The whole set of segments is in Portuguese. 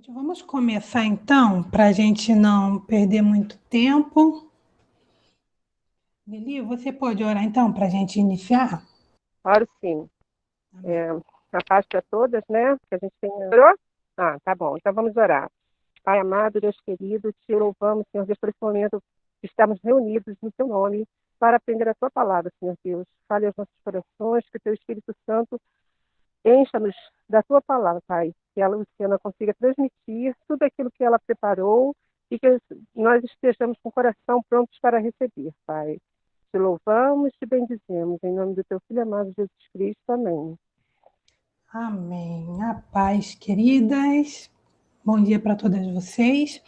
Vamos começar então, para a gente não perder muito tempo. Lili, você pode orar então para a gente iniciar? Oro sim. A paz para todas, né? Que a gente tem. Orou? Ah, tá bom. Então vamos orar. Pai amado, Deus querido, te louvamos, Senhor Deus, por esse momento que estamos reunidos no teu nome para aprender a tua palavra, Senhor Deus. Fale aos nossos corações, que o teu Espírito Santo encha-nos da tua palavra, Pai. Que a Luciana consiga transmitir tudo aquilo que ela preparou e que nós estejamos com o coração prontos para receber, Pai. Te louvamos, te bendizemos, em nome do teu Filho amado Jesus Cristo. Amém. Amém. A paz, queridas. Bom dia para todas vocês.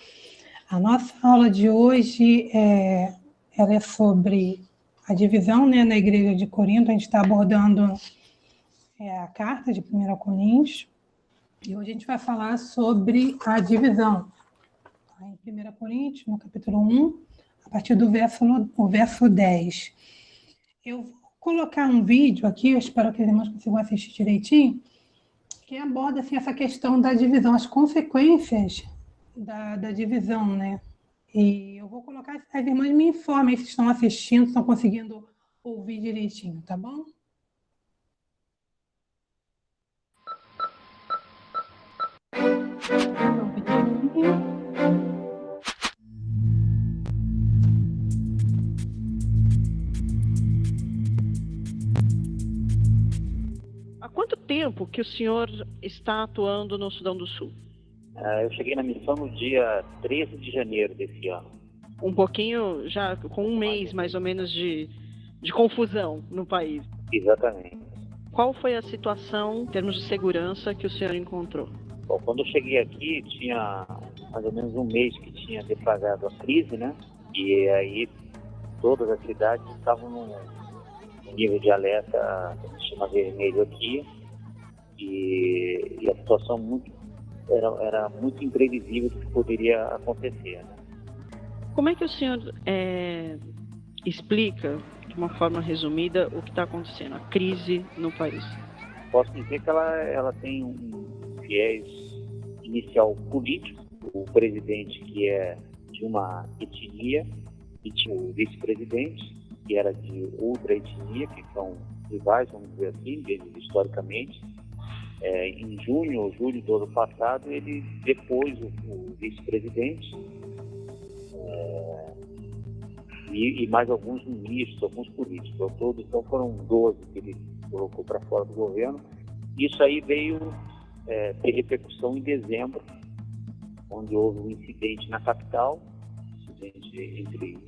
A nossa aula de hoje ela é sobre a divisão, né, na Igreja de Corinto. A gente está abordando a carta de 1 Coríntios. E hoje a gente vai falar sobre a divisão. Em 1 Coríntios, no capítulo 1, a partir do verso 10. Eu vou colocar um vídeo aqui, eu espero que os irmãos consigam assistir direitinho, que aborda assim, essa questão da divisão, as consequências da divisão, né? E eu vou colocar, as irmãs me informem se estão assistindo, se estão conseguindo ouvir direitinho, tá bom? Há quanto tempo que o senhor está atuando no Sudão do Sul? Eu cheguei na missão no dia 13 de janeiro desse ano. Um pouquinho, já com um mês mais ou menos de confusão no país. Exatamente. Qual foi a situação em termos de segurança que o senhor encontrou? Bom, quando eu cheguei aqui, tinha mais ou menos um mês que tinha deflagrado a crise, né? E aí todas as cidades estavam num nível de alerta, que a gente chama vermelho aqui, e a situação era muito imprevisível do que poderia acontecer, né? Como é que o senhor explica, de uma forma resumida, o que está acontecendo, a crise no país? Posso dizer que ela tem um viés inicial político, o presidente que é de uma etnia e tinha o vice-presidente que era de outra etnia, que são rivais, vamos dizer assim, historicamente. Em junho ou julho do ano passado, ele depôs o vice-presidente e mais alguns ministros, alguns políticos. Ao todo, então, foram 12 que ele colocou para fora do governo. Isso aí veio ter repercussão em dezembro, onde houve um incidente na capital, incidente entre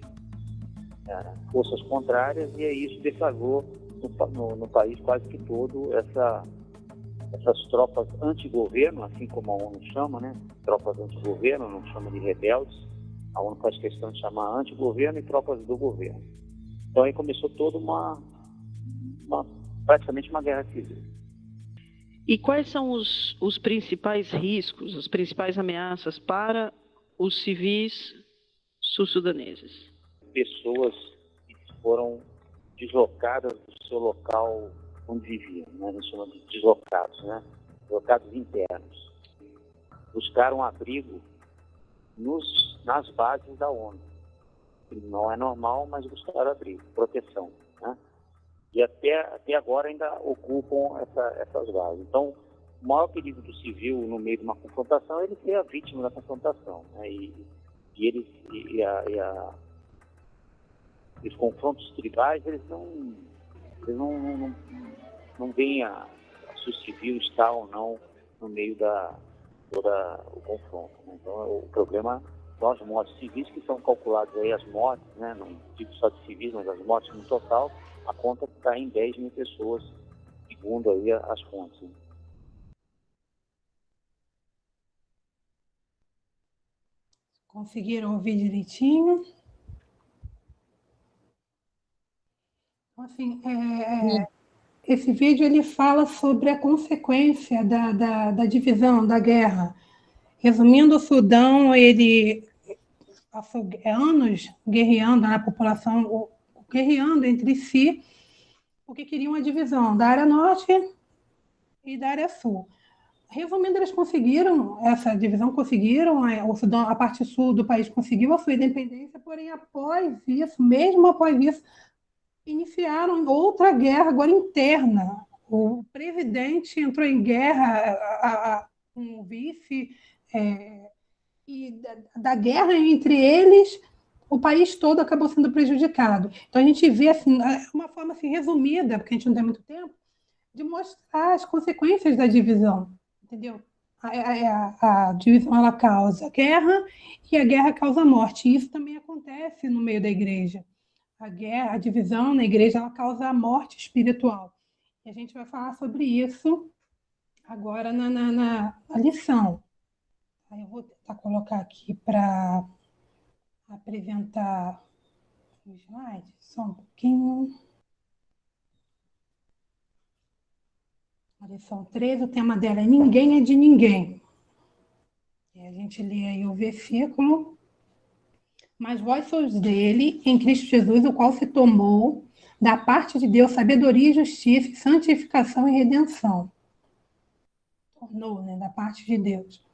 forças contrárias, e aí isso deflagrou no país quase que todo essas tropas anti-governo, assim como a ONU chama, né? Tropas anti-governo, não chama de rebeldes. A ONU faz questão de chamar anti-governo e tropas do governo. Então aí começou toda praticamente uma guerra civil. E quais são os principais riscos, as principais ameaças para os civis sul-sudaneses? Pessoas que foram deslocadas do seu local onde viviam, né? A gente chama de deslocados, né? Deslocados internos. Buscaram abrigo nas bases da ONU. Não é normal, mas buscaram abrigo, proteção, né? E até agora ainda ocupam essas bases. Então, o maior perigo do civil no meio de uma confrontação é ele ser a vítima da confrontação, né? Os confrontos tribais, eles não veem se o civil está ou não no meio todo o confronto, né? Então, o problema são as mortes civis, que são calculadas aí as mortes, né? Não digo só de civis, mas as mortes no total, a conta está em 10 mil pessoas, segundo aí as fontes, né? Conseguiram ouvir direitinho? Assim, esse vídeo ele fala sobre a consequência da divisão, da guerra. Resumindo, o Sudão, ele passou anos guerreando, a população guerreando entre si, porque queriam a divisão da área norte e da área sul. resumindo, eles conseguiram essa divisão, conseguiram, o Sudão, a parte sul do país conseguiu a sua independência, porém, mesmo após isso, iniciaram outra guerra agora interna. O presidente entrou em guerra com o vice, e da guerra entre eles, o país todo acabou sendo prejudicado. Então, a gente vê assim, uma forma assim, resumida, porque a gente não tem muito tempo, de mostrar as consequências da divisão, entendeu? A divisão, ela causa guerra, e a guerra causa morte. E isso também acontece no meio da igreja. A divisão na igreja, ela causa a morte espiritual. E a gente vai falar sobre isso agora na lição. Aí eu vou tentar colocar aqui para apresentar o slide, só um pouquinho. A lição 13, o tema dela é Ninguém é de Ninguém. E a gente lê aí o versículo. Mas vós sois dele, em Cristo Jesus, o qual se tomou da parte de Deus sabedoria e justiça, santificação e redenção. Tornou, né, da parte de Deus.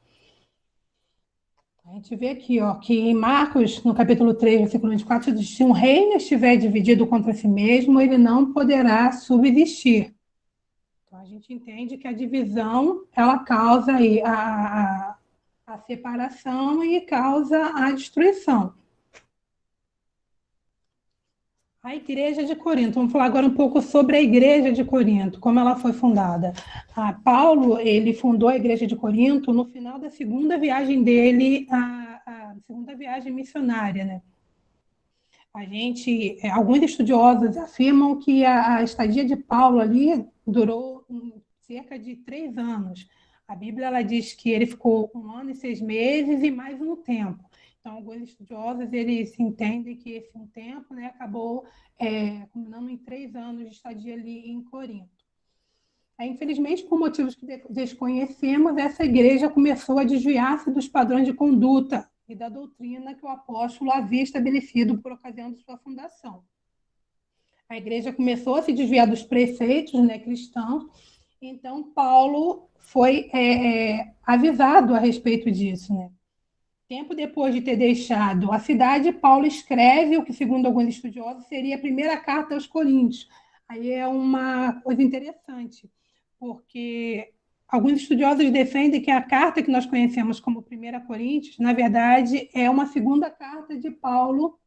A gente vê aqui, que em Marcos, no capítulo 3, versículo 24, diz: se um reino estiver dividido contra si mesmo, ele não poderá subsistir. Então, a gente entende que a divisão, ela causa aí a separação e causa a destruição. A igreja de Corinto. Vamos falar agora um pouco sobre a igreja de Corinto, como ela foi fundada. Paulo, ele fundou a igreja de Corinto no final da segunda viagem dele, a segunda viagem missionária, né? Alguns estudiosos afirmam que a estadia de Paulo ali durou cerca de 3 anos. A Bíblia, ela diz que ele ficou 1 ano e 6 meses e mais um tempo. Então, alguns estudiosos, eles entendem que esse um tempo, né, acabou culminando em 3 anos de estadia ali em Corinto. Infelizmente, por motivos que desconhecemos, essa igreja começou a desviar-se dos padrões de conduta e da doutrina que o apóstolo havia estabelecido por ocasião de sua fundação. A igreja começou a se desviar dos preceitos, né, cristãos. Então, Paulo foi avisado a respeito disso, né? Tempo depois de ter deixado a cidade, Paulo escreve o que, segundo alguns estudiosos, seria a primeira carta aos Coríntios. Aí é uma coisa interessante, porque alguns estudiosos defendem que a carta que nós conhecemos como 1 Coríntios, na verdade, é uma segunda carta de Paulo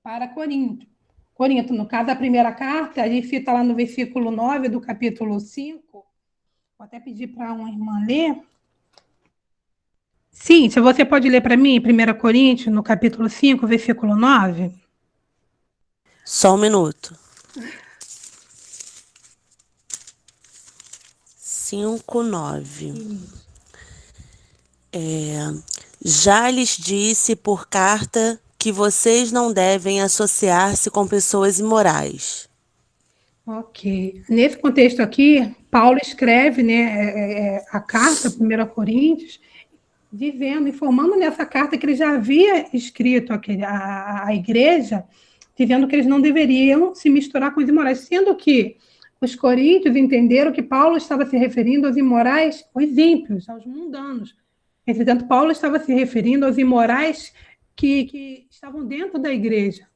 para Corinto. No caso, a primeira carta, ele cita lá no versículo 9 do capítulo 5, vou até pedir para uma irmã ler. Sim, se você pode ler para mim, 1 Coríntios, no capítulo 5, versículo 9. Só um minuto. 5:9. Já lhes disse por carta que vocês não devem associar-se com pessoas imorais. Ok. Nesse contexto aqui, Paulo escreve, né, a carta, 1 Coríntios, informando nessa carta que ele já havia escrito a igreja, dizendo que eles não deveriam se misturar com os imorais, sendo que os coríntios entenderam que Paulo estava se referindo aos imorais, aos ímpios, aos mundanos. Entretanto, Paulo estava se referindo aos imorais que estavam dentro da igreja,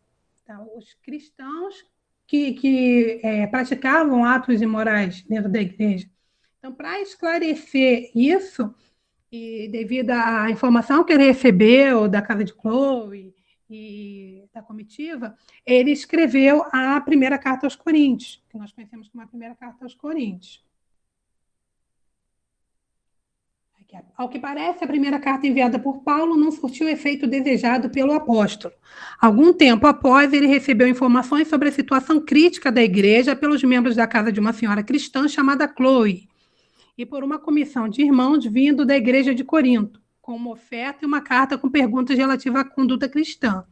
tá? Os cristãos que praticavam atos imorais dentro da igreja. Então, para esclarecer isso, e devido à informação que ele recebeu da casa de Chloe e da comitiva, ele escreveu a primeira carta aos Coríntios, que nós conhecemos como a primeira carta aos Coríntios. Ao que parece, a primeira carta enviada por Paulo não surtiu o efeito desejado pelo apóstolo. Algum tempo após, ele recebeu informações sobre a situação crítica da igreja pelos membros da casa de uma senhora cristã chamada Chloe, e por uma comissão de irmãos vindo da igreja de Corinto, com uma oferta e uma carta com perguntas relativas à conduta cristã.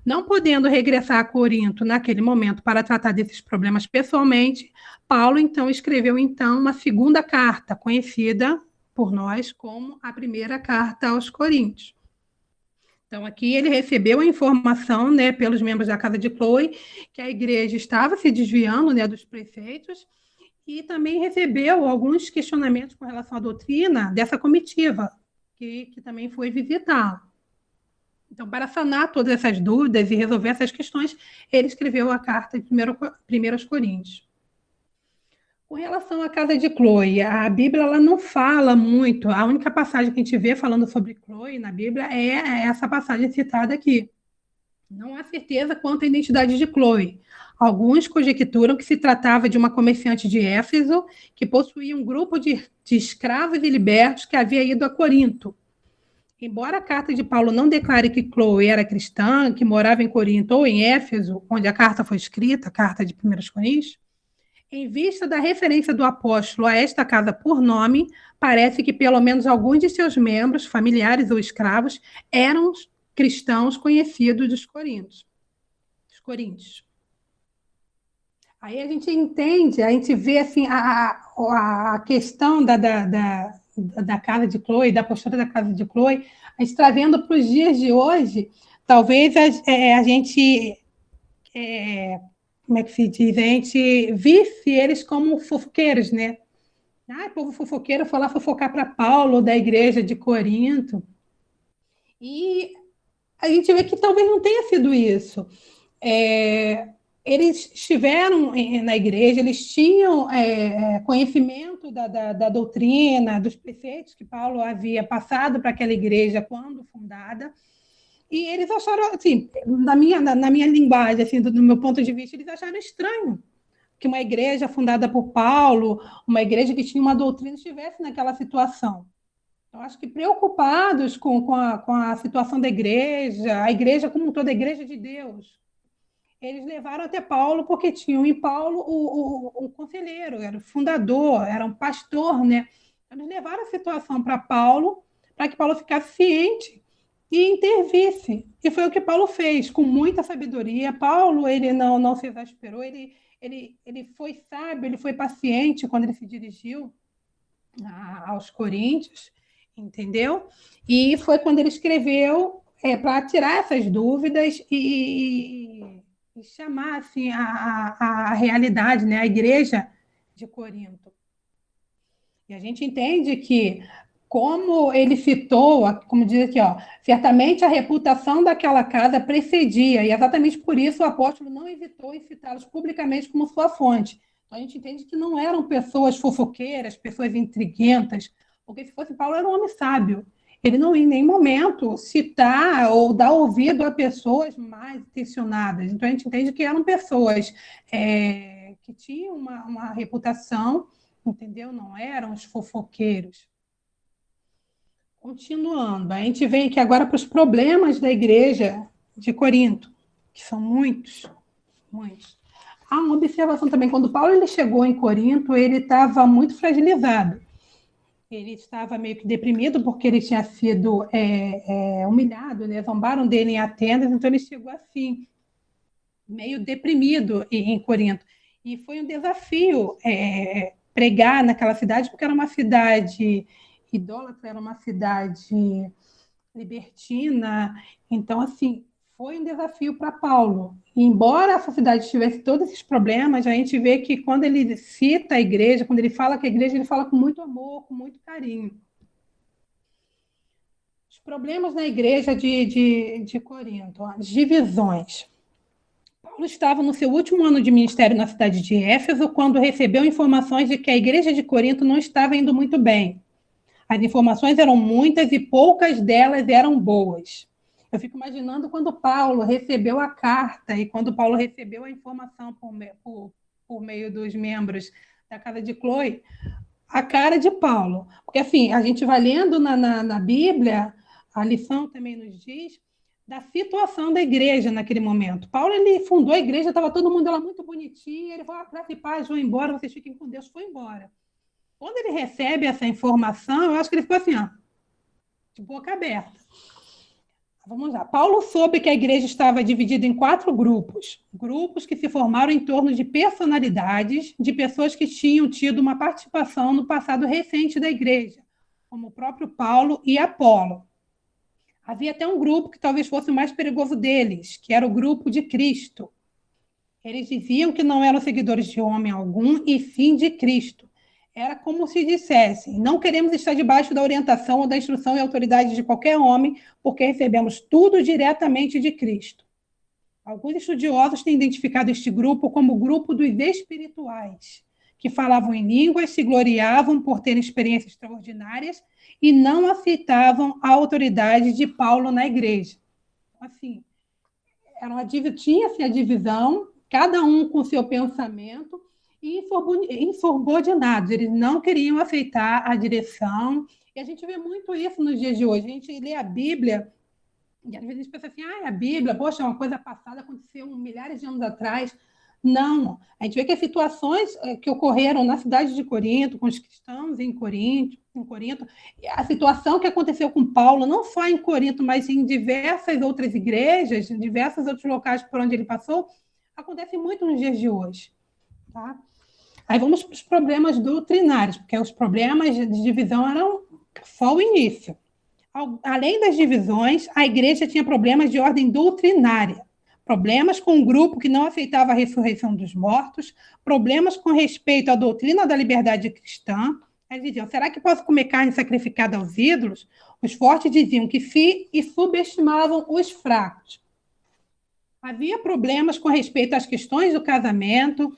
Não podendo regressar a Corinto naquele momento para tratar desses problemas pessoalmente, Paulo, então, escreveu uma segunda carta, conhecida por nós como a primeira carta aos Coríntios. Então, aqui ele recebeu a informação, né, pelos membros da casa de Chloe, que a igreja estava se desviando, né, dos preceitos, e também recebeu alguns questionamentos com relação à doutrina dessa comitiva, que também foi visitá-lo. Então, para sanar todas essas dúvidas e resolver essas questões, ele escreveu a carta de 1 aos Coríntios. Com relação à casa de Chloe, a Bíblia ela não fala muito. A única passagem que a gente vê falando sobre Chloe na Bíblia é essa passagem citada aqui. Não há certeza quanto à identidade de Chloe. Alguns conjecturam que se tratava de uma comerciante de Éfeso que possuía um grupo de escravos e libertos que havia ido a Corinto. Embora a carta de Paulo não declare que Chloe era cristã, que morava em Corinto ou em Éfeso, onde a carta foi escrita, a carta de 1 Coríntios, em vista da referência do apóstolo a esta casa por nome, parece que pelo menos alguns de seus membros, familiares ou escravos, eram cristãos conhecidos dos coríntios. Aí a gente entende, a gente vê assim, a questão da casa de Chloe, da postura da casa de Chloe, a gente trazendo para os dias de hoje, talvez a gente, como é que se diz, a gente visse eles como fofoqueiros, né? Povo fofoqueiro foi lá fofocar para Paulo, da igreja de Corinto. E a gente vê que talvez não tenha sido isso. Eles estiveram na igreja, eles tinham conhecimento da doutrina, dos preceitos que Paulo havia passado para aquela igreja quando fundada, e eles acharam, assim, na minha linguagem, assim, do meu ponto de vista, eles acharam estranho que uma igreja fundada por Paulo, uma igreja que tinha uma doutrina, estivesse naquela situação. Eu acho que preocupados com a situação da igreja, a igreja como toda a igreja de Deus, eles levaram até Paulo porque tinham em Paulo o conselheiro, era o fundador, era um pastor, né? Eles levaram a situação para Paulo, para que Paulo ficasse ciente e intervisse. E foi o que Paulo fez, com muita sabedoria. Paulo, ele não se exasperou, ele foi sábio, ele foi paciente quando ele se dirigiu aos Coríntios, entendeu? E foi quando ele escreveu para tirar essas dúvidas e chamar assim, a realidade, né? A igreja de Corinto. E a gente entende que, como ele citou, como diz aqui, certamente a reputação daquela casa precedia, e exatamente por isso o apóstolo não hesitou em citá-los publicamente como sua fonte. Então a gente entende que não eram pessoas fofoqueiras, pessoas intriguentas, porque se fosse Paulo era um homem sábio. Ele não, em nenhum momento, citar ou dar ouvido a pessoas mais intencionadas. Então, a gente entende que eram pessoas que tinham uma reputação, entendeu? Não eram os fofoqueiros. Continuando, a gente vem aqui agora para os problemas da igreja de Corinto, que são muitos, muitos. Há uma observação também, quando Paulo ele chegou em Corinto, ele estava muito fragilizado. Ele estava meio que deprimido porque ele tinha sido humilhado, né? Zombaram dele em Atenas, então ele chegou assim, meio deprimido em Corinto. E foi um desafio pregar naquela cidade, porque era uma cidade idólatra, era uma cidade libertina. Então, assim, foi um desafio para Paulo. E, embora essa cidade tivesse todos esses problemas, a gente vê que quando ele cita a igreja, quando ele fala que a igreja, ele fala com muito amor, com muito carinho. Os problemas na igreja de Corinto, as divisões. Paulo estava no seu último ano de ministério na cidade de Éfeso, quando recebeu informações de que a igreja de Corinto não estava indo muito bem. As informações eram muitas e poucas delas eram boas. Eu fico imaginando quando Paulo recebeu a carta e quando Paulo recebeu a informação por meio dos membros da casa de Chloe, a cara de Paulo. Porque, assim, a gente vai lendo na Bíblia, a lição também nos diz da situação da igreja naquele momento. Paulo, ele fundou a igreja, estava todo mundo lá muito bonitinho, ele falou, graça e paz, vão embora, vocês fiquem com Deus, foi embora. Quando ele recebe essa informação, eu acho que ele ficou assim, de boca aberta. Vamos lá. Paulo soube que a igreja estava dividida em 4 grupos. Grupos que se formaram em torno de personalidades, de pessoas que tinham tido uma participação no passado recente da igreja, como o próprio Paulo e Apolo. Havia até um grupo que talvez fosse o mais perigoso deles, que era o grupo de Cristo. Eles diziam que não eram seguidores de homem algum e sim de Cristo. Era como se dissessem: não queremos estar debaixo da orientação ou da instrução e autoridade de qualquer homem, porque recebemos tudo diretamente de Cristo. Alguns estudiosos têm identificado este grupo como o grupo dos espirituais, que falavam em línguas, se gloriavam por terem experiências extraordinárias e não aceitavam a autoridade de Paulo na igreja. Assim, tinha-se a divisão, cada um com seu pensamento, e insubordinados. Eles não queriam aceitar a direção. E a gente vê muito isso nos dias de hoje. A gente lê a Bíblia, e às vezes a gente pensa assim, a Bíblia, poxa, é uma coisa passada, aconteceu milhares de anos atrás. Não. A gente vê que as situações que ocorreram na cidade de Corinto, com os cristãos em Corinto, a situação que aconteceu com Paulo, não só em Corinto, mas em diversas outras igrejas, em diversos outros locais por onde ele passou, acontece muito nos dias de hoje. Tá? Aí vamos para os problemas doutrinários, porque os problemas de divisão eram só o início. Além das divisões, a igreja tinha problemas de ordem doutrinária, problemas com um grupo que não aceitava a ressurreição dos mortos, problemas com respeito à doutrina da liberdade cristã. Eles diziam: será que posso comer carne sacrificada aos ídolos? Os fortes diziam que sim e subestimavam os fracos. Havia problemas com respeito às questões do casamento.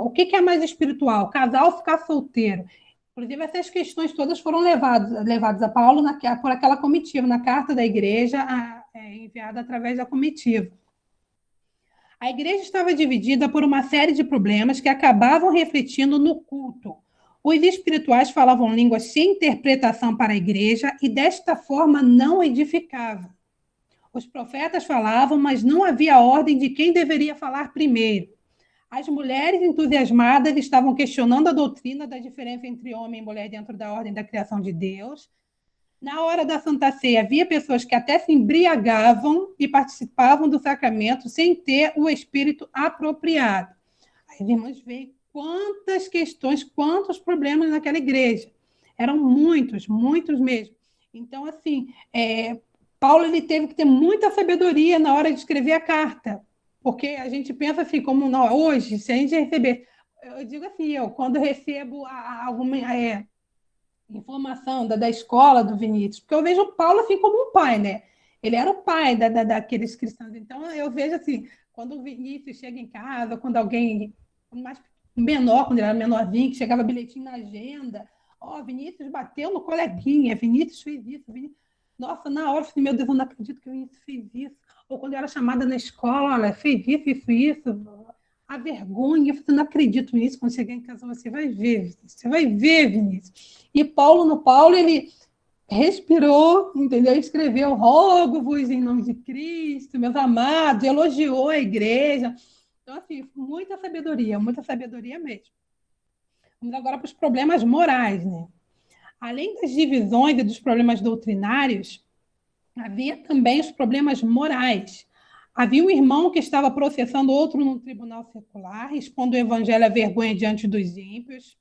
O que é mais espiritual? Casar ou ficar solteiro? Inclusive, essas questões todas foram levadas a Paulo por aquela comitiva, na carta da igreja enviada através da comitiva. A igreja estava dividida por uma série de problemas que acabavam refletindo no culto. Os espirituais falavam línguas sem interpretação para a igreja e, desta forma, não edificavam. Os profetas falavam, mas não havia ordem de quem deveria falar primeiro. As mulheres entusiasmadas estavam questionando a doutrina da diferença entre homem e mulher dentro da ordem da criação de Deus. Na hora da Santa Ceia, havia pessoas que até se embriagavam e participavam do sacramento sem ter o espírito apropriado. Aí os irmãos veem quantas questões, quantos problemas naquela igreja. Eram muitos, muitos mesmo. Então, assim, Paulo ele teve que ter muita sabedoria na hora de escrever a carta, porque a gente pensa assim, como não, hoje, se a gente receber, eu digo assim, quando recebo alguma informação da escola do Vinícius, porque eu vejo o Paulo assim como um pai, né? Ele era o pai daqueles cristãos, então eu vejo assim, quando o Vinícius chega em casa, quando alguém mais menor, quando ele era menorzinho, que chegava bilhetinho na agenda, Vinícius bateu no coleguinha, Vinícius fez isso, Nossa, na hora eu falei, meu Deus, eu não acredito que o Vinícius fez isso. Ou quando eu era chamada na escola, olha, fez isso. A vergonha, eu falei, não acredito nisso. Quando chegar em casa, você vai ver, Vinícius. E Paulo, ele respirou, entendeu? Escreveu, rogo-vos em nome de Cristo, meus amados, elogiou a igreja. Então, assim, muita sabedoria mesmo. Vamos agora para os problemas morais, né? Além das divisões e dos problemas doutrinários, havia também os problemas morais. Havia um irmão que estava processando outro num tribunal secular, expondo o evangelho à vergonha diante dos ímpios.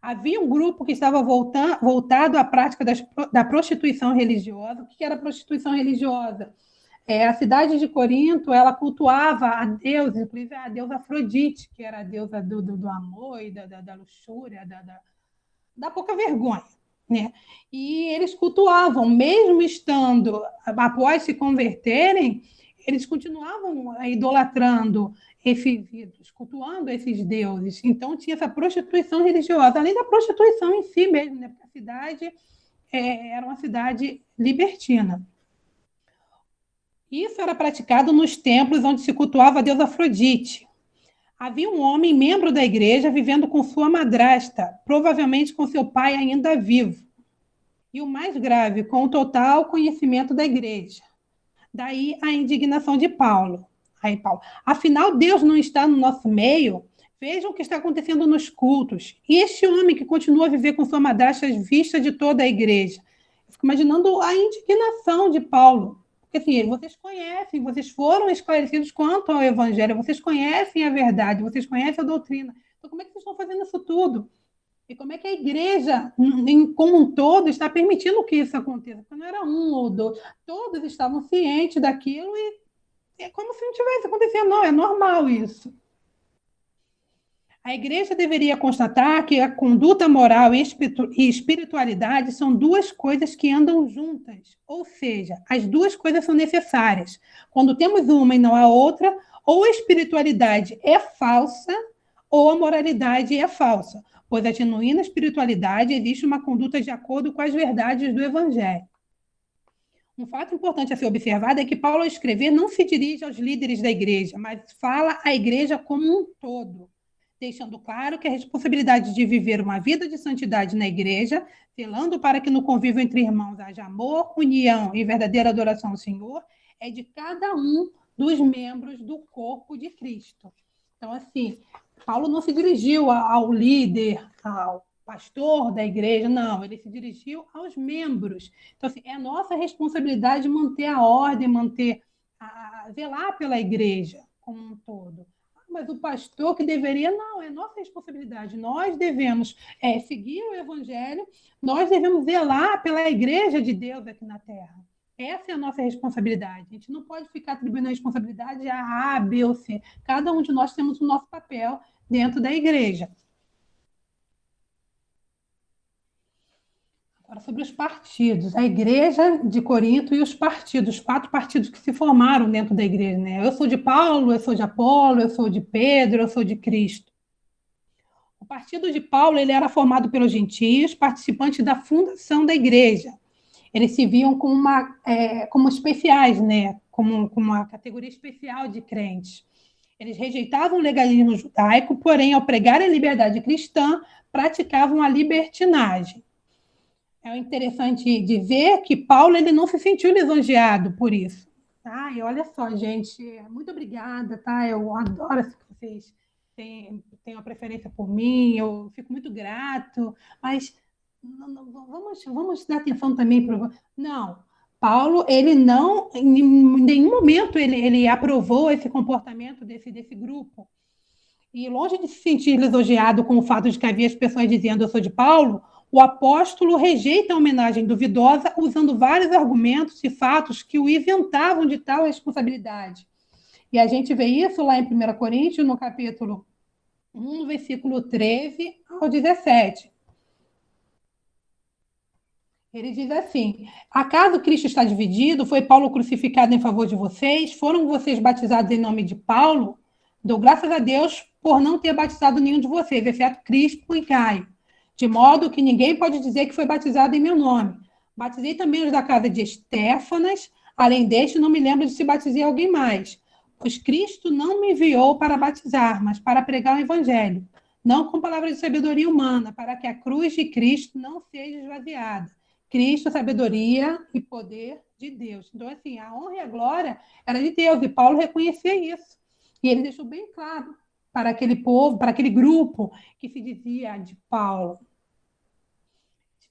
Havia um grupo que estava voltado à prática da prostituição religiosa. O que era prostituição religiosa? A cidade de Corinto, ela cultuava a deusa, inclusive a deusa Afrodite, que era a deusa do amor e da luxúria, da pouca vergonha. Né? E eles cultuavam, mesmo estando, após se converterem, eles continuavam idolatrando esses ídolos, cultuando esses deuses. Então, tinha essa prostituição religiosa, além da prostituição em si mesmo, né? Porque a cidade era uma cidade libertina. Isso era praticado nos templos onde se cultuava a deusa Afrodite. Havia um homem, membro da igreja, vivendo com sua madrasta, provavelmente com seu pai ainda vivo. E o mais grave, com o total conhecimento da igreja. Daí a indignação de Paulo. Aí, Paulo, afinal, Deus não está no nosso meio? Vejam o que está acontecendo nos cultos. E este homem que continua a viver com sua madrasta às vistas de toda a igreja? Eu fico imaginando a indignação de Paulo. Porque assim, vocês conhecem, vocês foram esclarecidos quanto ao evangelho, vocês conhecem a verdade, vocês conhecem a doutrina. Então, como é que vocês estão fazendo isso tudo? E como é que a igreja, como um todo, está permitindo que isso aconteça? Porque não era um ou dois, todos estavam cientes daquilo e é como se não tivesse acontecendo. Não, é normal isso. A igreja deveria constatar que a conduta moral e espiritualidade são duas coisas que andam juntas, ou seja, as duas coisas são necessárias. Quando temos uma e não a outra, ou a espiritualidade é falsa, ou a moralidade é falsa, pois a genuína espiritualidade existe uma conduta de acordo com as verdades do Evangelho. Um fato importante a ser observado é que Paulo, ao escrever, não se dirige aos líderes da igreja, mas fala à igreja como um todo, deixando claro que a responsabilidade de viver uma vida de santidade na igreja, zelando para que no convívio entre irmãos haja amor, união e verdadeira adoração ao Senhor, é de cada um dos membros do corpo de Cristo. Então, assim, Paulo não se dirigiu ao líder, ao pastor da igreja, não, ele se dirigiu aos membros. Então, assim, é nossa responsabilidade manter a ordem, zelar pela igreja como um todo. Mas o pastor que deveria, não, é nossa responsabilidade. Nós devemos seguir o Evangelho, nós devemos zelar pela igreja de Deus aqui na Terra. Essa é a nossa responsabilidade. A gente não pode ficar atribuindo a responsabilidade a A, B ou C. Cada um de nós temos o nosso papel dentro da igreja. Agora, sobre os partidos. A igreja de Corinto e os partidos, 4 partidos que se formaram dentro da igreja, né? Eu sou de Paulo, eu sou de Apolo, eu sou de Pedro, eu sou de Cristo. O partido de Paulo ele era formado pelos gentios, participantes da fundação da igreja. Eles se viam como especiais, né? Como uma categoria especial de crentes. Eles rejeitavam o legalismo judaico, porém, ao pregar a liberdade cristã, praticavam a libertinagem. É interessante dizer que Paulo ele não se sentiu lisonjeado por isso. Tá? E olha só, gente, muito obrigada, tá? Eu adoro que vocês têm uma preferência por mim, eu fico muito grato, mas vamos dar atenção também para... Não, Paulo, ele não, em nenhum momento ele aprovou esse comportamento desse grupo. E longe de se sentir lisonjeado com o fato de que havia as pessoas dizendo eu sou de Paulo, o apóstolo rejeita a homenagem duvidosa usando vários argumentos e fatos que o isentavam de tal responsabilidade. E a gente vê isso lá em 1 Coríntios, no capítulo 1, versículo 13 ao 17. Ele diz assim: acaso Cristo está dividido? Foi Paulo crucificado em favor de vocês? Foram vocês batizados em nome de Paulo? Dou graças a Deus por não ter batizado nenhum de vocês, exceto Crispo e Gaio. De modo que ninguém pode dizer que foi batizado em meu nome. Batizei também os da casa de Estéfanas, além deste, não me lembro de se batizei alguém mais. Pois Cristo não me enviou para batizar, mas para pregar o evangelho, não com palavras de sabedoria humana, para que a cruz de Cristo não seja esvaziada. Cristo, sabedoria e poder de Deus. Então, assim, a honra e a glória era de Deus, e Paulo reconhecia isso. E ele deixou bem claro para aquele povo, para aquele grupo que se dizia de Paulo.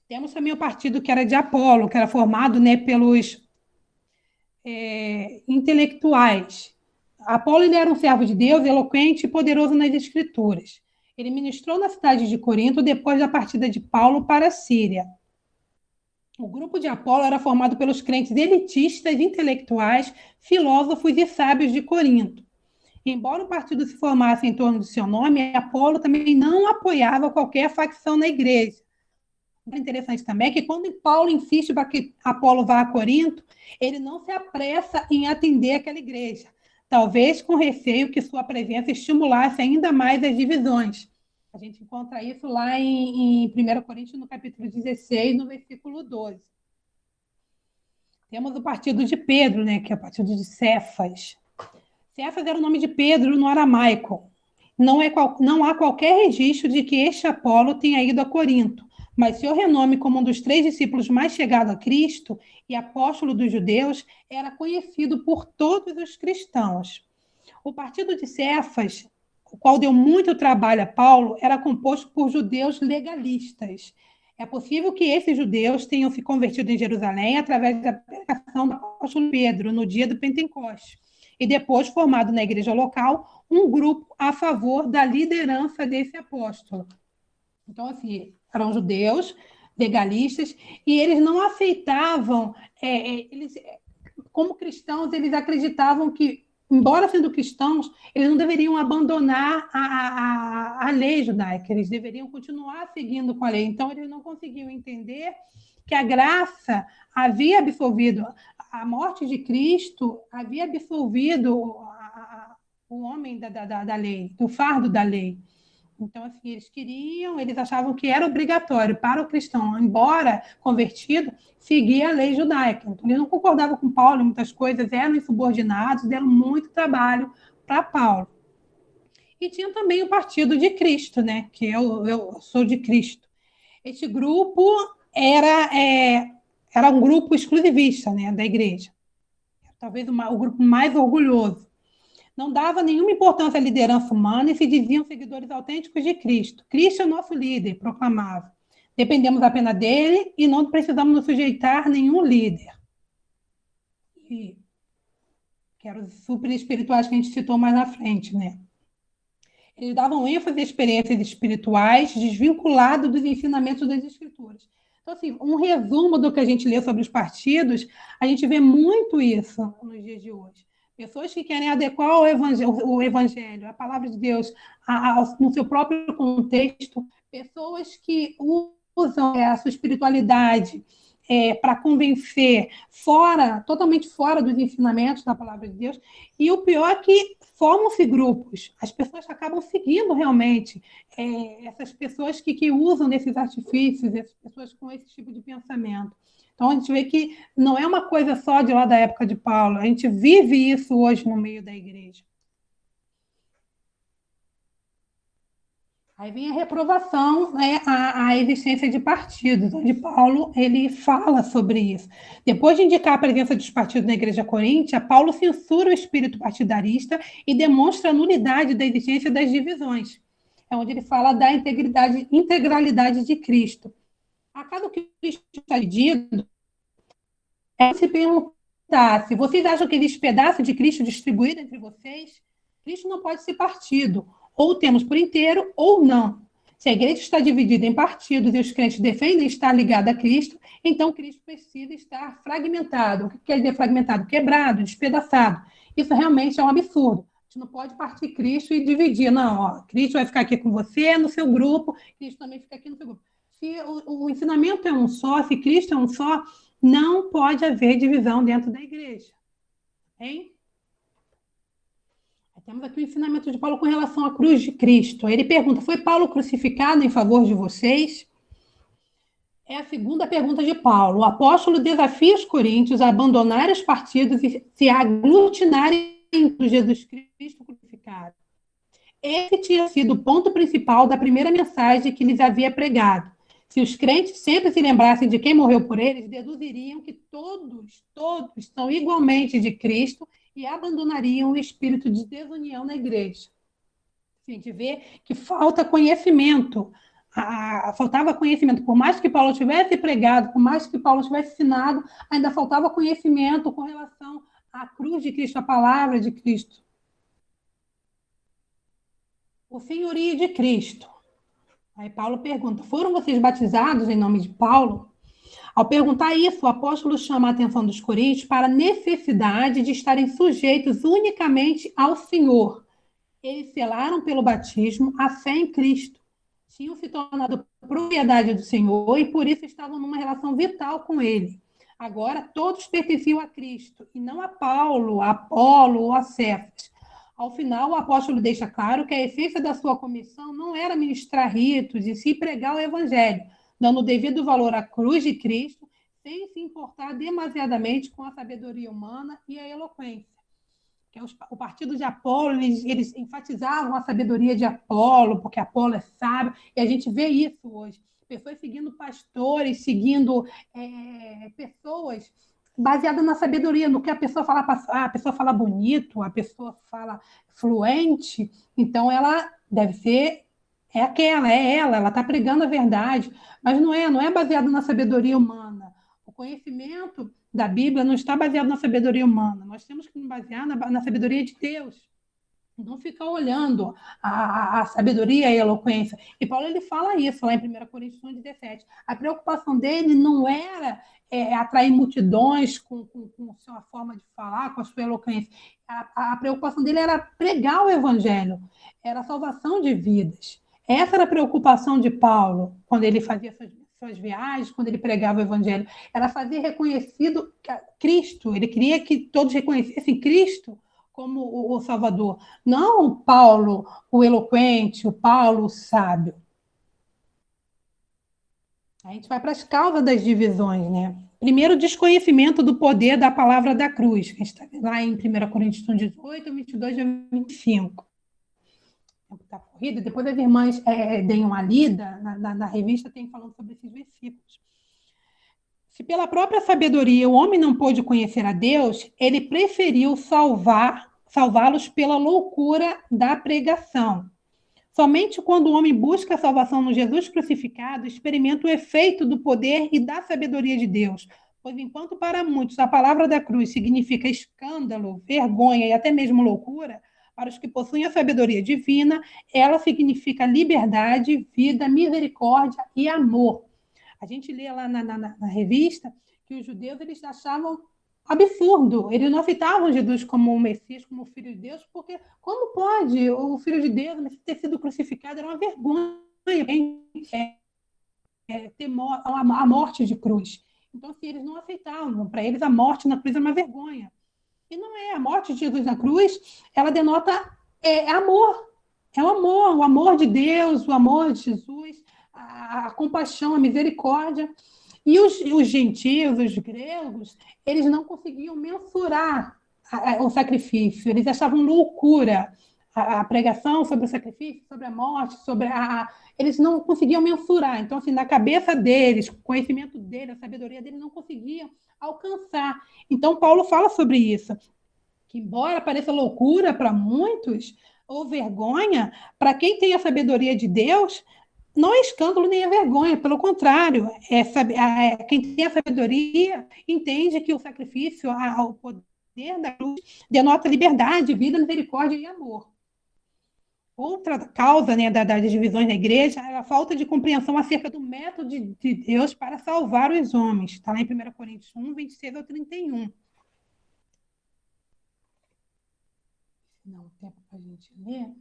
Temos também o partido que era de Apolo, que era formado, né, pelos intelectuais. Apolo ele era um servo de Deus, eloquente e poderoso nas Escrituras. Ele ministrou na cidade de Corinto depois da partida de Paulo para a Síria. O grupo de Apolo era formado pelos crentes elitistas, intelectuais, filósofos e sábios de Corinto. Embora o partido se formasse em torno do seu nome, Apolo também não apoiava qualquer facção na igreja. O interessante também é que quando Paulo insiste para que Apolo vá a Corinto, ele não se apressa em atender aquela igreja, talvez com receio que sua presença estimulasse ainda mais as divisões. A gente encontra isso lá em 1 Coríntios, no capítulo 16, no versículo 12. Temos o partido de Pedro, né, que é o partido de Cefas. Cefas era o nome de Pedro no aramaico. Não há qualquer registro de que este Apolo tenha ido a Corinto, mas seu renome como um dos 3 discípulos mais chegados a Cristo e apóstolo dos judeus era conhecido por todos os cristãos. O partido de Cefas, o qual deu muito trabalho a Paulo, era composto por judeus legalistas. É possível que esses judeus tenham se convertido em Jerusalém através da pregação do apóstolo Pedro no dia do Pentecostes, e depois formado na igreja local um grupo a favor da liderança desse apóstolo. Então, assim, eram judeus legalistas e eles não aceitavam, como cristãos, eles acreditavam que embora sendo cristãos, eles não deveriam abandonar a lei judaica, eles deveriam continuar seguindo com a lei. Então, eles não conseguiam entender que a graça havia absolvido, a morte de Cristo havia absolvido o homem da lei, do fardo da lei. Então, assim, eles achavam que era obrigatório para o cristão, embora convertido, seguir a lei judaica. Então, eles não concordavam com Paulo em muitas coisas, eram insubordinados, deram muito trabalho para Paulo. E tinha também o partido de Cristo, né? Que eu sou de Cristo. Este grupo era um grupo exclusivista, né, da igreja. Talvez o grupo mais orgulhoso. Não dava nenhuma importância à liderança humana e se diziam seguidores autênticos de Cristo. Cristo é o nosso líder, proclamava. Dependemos apenas dele e não precisamos nos sujeitar a nenhum líder. E, que eram os super espirituais que a gente citou mais na frente, né? Eles davam ênfase a experiências espirituais desvinculadas dos ensinamentos das Escrituras. Então, assim, um resumo do que a gente lê sobre os partidos, a gente vê muito isso nos dias de hoje. Pessoas que querem adequar o evangelho, a palavra de Deus, no seu próprio contexto, pessoas que usam a sua espiritualidade para convencer, totalmente fora dos ensinamentos da palavra de Deus. E o pior é que formam-se grupos. As pessoas acabam seguindo realmente essas pessoas que usam desses artifícios, essas pessoas com esse tipo de pensamento. Então, a gente vê que não é uma coisa só de lá da época de Paulo, a gente vive isso hoje no meio da igreja. Aí vem a reprovação, né, a existência de partidos, onde Paulo ele fala sobre isso. Depois de indicar a presença dos partidos na igreja coríntia, Paulo censura o espírito partidarista e demonstra a nulidade da existência das divisões. É onde ele fala da integralidade de Cristo. Acaso que Cristo está dividido? Se perguntar se vocês acham que existe pedaço de Cristo distribuído entre vocês, Cristo não pode ser partido. Ou temos por inteiro, ou não. Se a igreja está dividida em partidos e os crentes defendem estar ligada a Cristo, então Cristo precisa estar fragmentado. O que quer dizer fragmentado? Quebrado, despedaçado. Isso realmente é um absurdo. A gente não pode partir Cristo e dividir. Não, ó, Cristo vai ficar aqui com você, no seu grupo, Cristo também fica aqui no seu grupo. Se o ensinamento é um só, se Cristo é um só, não pode haver divisão dentro da igreja. Hein? Temos aqui o ensinamento de Paulo com relação à cruz de Cristo. Ele pergunta, foi Paulo crucificado em favor de vocês? É a segunda pergunta de Paulo. O apóstolo desafia os coríntios a abandonarem os partidos e se aglutinarem em Jesus Cristo crucificado. Esse tinha sido o ponto principal da primeira mensagem que lhes havia pregado. Se os crentes sempre se lembrassem de quem morreu por eles, deduziriam que todos são igualmente de Cristo e abandonariam o espírito de desunião na igreja. A gente vê que falta conhecimento. Faltava conhecimento. Por mais que Paulo tivesse pregado, por mais que Paulo tivesse ensinado, ainda faltava conhecimento com relação à cruz de Cristo, à palavra de Cristo. O senhorio de Cristo. Aí Paulo pergunta, foram vocês batizados em nome de Paulo? Ao perguntar isso, o apóstolo chama a atenção dos coríntios para a necessidade de estarem sujeitos unicamente ao Senhor. Eles selaram pelo batismo a fé em Cristo. Tinham se tornado propriedade do Senhor e por isso estavam numa relação vital com Ele. Agora, todos pertenciam a Cristo e não a Paulo, a Apolo ou a Cefas. Ao final, o apóstolo deixa claro que a essência da sua comissão não era ministrar ritos e se pregar o evangelho, dando o devido valor à cruz de Cristo, sem se importar demasiadamente com a sabedoria humana e a eloquência. O partido de Apolo, eles enfatizavam a sabedoria de Apolo, porque Apolo é sábio, e a gente vê isso hoje. Pessoas seguindo pastores, seguindo pessoas baseadas na sabedoria, no que a pessoa fala, a pessoa fala bonito, a pessoa fala fluente, então ela deve ser ela está pregando a verdade, mas não é baseado na sabedoria humana. O conhecimento da Bíblia não está baseado na sabedoria humana, nós temos que nos basear na sabedoria de Deus. Não ficar olhando a sabedoria e a eloquência. E Paulo ele fala isso lá em 1 Coríntios 1,17. A preocupação dele não era atrair multidões com a sua forma de falar, com a sua eloquência. A preocupação dele era pregar o evangelho, era a salvação de vidas. Essa era a preocupação de Paulo, quando ele fazia suas viagens, quando ele pregava o evangelho. Era fazer reconhecido Cristo. Ele queria que todos reconhecessem Cristo como o Salvador. Não o Paulo, o eloquente, o Paulo, o sábio. A gente vai para as causas das divisões, né? Primeiro, desconhecimento do poder da palavra da cruz. A gente está lá em 1 Coríntios 18, 22 e 25. Está corrido. Depois as irmãs deem uma lida na revista, tem falando sobre esses versículos. Se pela própria sabedoria o homem não pôde conhecer a Deus, ele preferiu salvá-los pela loucura da pregação. Somente quando o homem busca a salvação no Jesus crucificado, experimenta o efeito do poder e da sabedoria de Deus. Pois enquanto para muitos a palavra da cruz significa escândalo, vergonha e até mesmo loucura, para os que possuem a sabedoria divina, ela significa liberdade, vida, misericórdia e amor. A gente lê lá na revista que os judeus eles achavam absurdo. Eles não aceitavam Jesus como o Messias, como o Filho de Deus, porque como pode o Filho de Deus ter sido crucificado? Era uma vergonha ter a morte de cruz. Então, assim, eles não aceitavam. Para eles, a morte na cruz era uma vergonha. E não é. A morte de Jesus na cruz, ela denota amor. É o amor de Deus, o amor de Jesus, a compaixão, a misericórdia. E os gentios, os gregos, eles não conseguiam mensurar o sacrifício, eles achavam loucura a pregação sobre o sacrifício, sobre a morte, eles não conseguiam mensurar. Então, assim, na cabeça deles, o conhecimento deles, a sabedoria deles, não conseguiam alcançar. Então, Paulo fala sobre isso, que embora pareça loucura para muitos, ou vergonha, para quem tem a sabedoria de Deus, não é escândalo nem é vergonha, pelo contrário, quem tem a sabedoria entende que o sacrifício, o poder da cruz, denota liberdade, vida, misericórdia e amor. Outra causa, né, das divisões na igreja é a falta de compreensão acerca do método de Deus para salvar os homens. Está lá em 1 Coríntios 1, 26 ao 31. Não, tempo para a gente ler.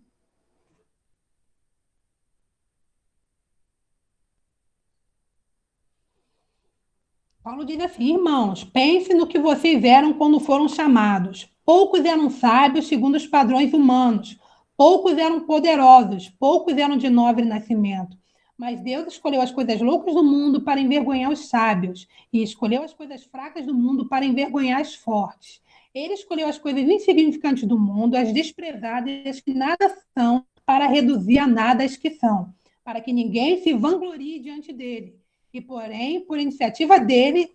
Paulo diz assim: irmãos, pense no que vocês eram quando foram chamados. Poucos eram sábios segundo os padrões humanos. Poucos eram poderosos. Poucos eram de nobre nascimento. Mas Deus escolheu as coisas loucas do mundo para envergonhar os sábios. E escolheu as coisas fracas do mundo para envergonhar as fortes. Ele escolheu as coisas insignificantes do mundo, as desprezadas, que nada são, para reduzir a nada as que são. Para que ninguém se vanglorie diante dele. Porém, por iniciativa dele